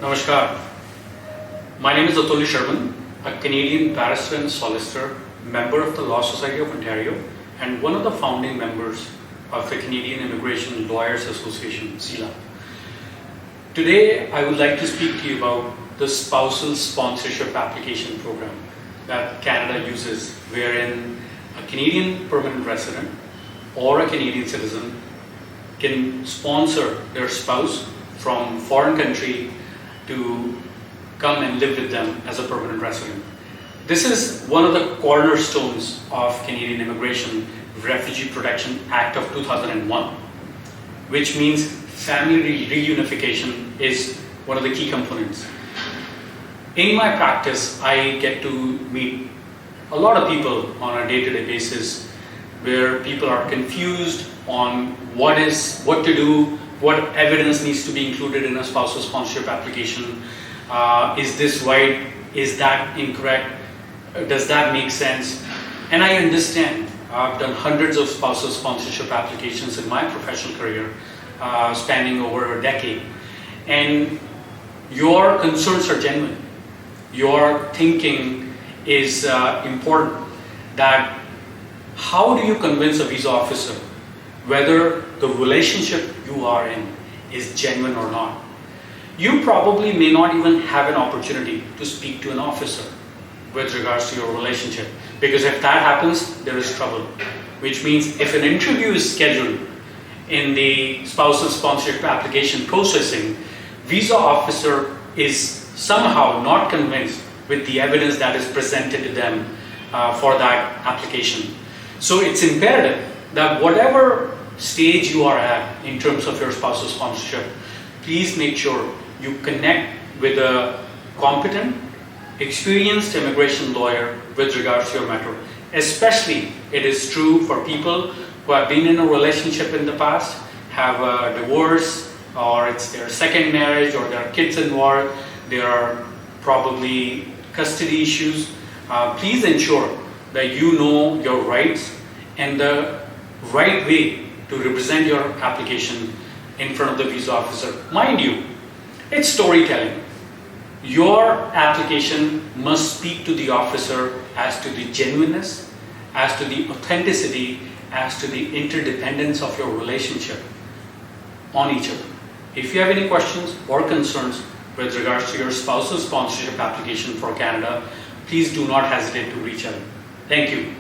Namaskar. My name is Atulya Sharman, a Canadian barrister and solicitor, member of the Law Society of Ontario, and one of the founding members of the Canadian Immigration Lawyers Association, CILA. Today, I would like to speak to you about the Spousal Sponsorship Application Program that Canada uses, wherein a Canadian permanent resident or a Canadian citizen can sponsor their spouse from foreign country to come and live with them as a permanent resident. This is one of the cornerstones of Canadian Immigration Refugee Protection Act of 2001, which means family reunification is one of the key components. In my practice, I get to meet a lot of people on a day-to-day basis where people are confused on what to do, what evidence needs to be included in a spousal sponsorship application. Is this right? Is that incorrect? Does that make sense? And I understand. I've done hundreds of spousal sponsorship applications in my professional career, spanning over a decade. And your concerns are genuine. Your thinking is important. That how do you convince a visa officer whether the relationship you are in is genuine or not? You probably may not even have an opportunity to speak to an officer with regards to your relationship, because if that happens, there is trouble. Which means if an interview is scheduled in the spousal sponsorship application processing, visa officer is somehow not convinced with the evidence that is presented to them for that application. So it's imperative that whatever stage you are at in terms of your spousal sponsorship, please make sure you connect with a competent, experienced immigration lawyer with regards to your matter. Especially, it is true for people who have been in a relationship in the past, have a divorce, or it's their second marriage, or there are kids involved, there are probably custody issues. Please ensure that you know your rights and the right way to represent your application in front of the visa officer. Mind you, it's storytelling. Your application must speak to the officer as to the genuineness, as to the authenticity, as to the interdependence of your relationship on each other. If you have any questions or concerns with regards to your spousal sponsorship application for Canada, please do not hesitate to reach out. Thank you.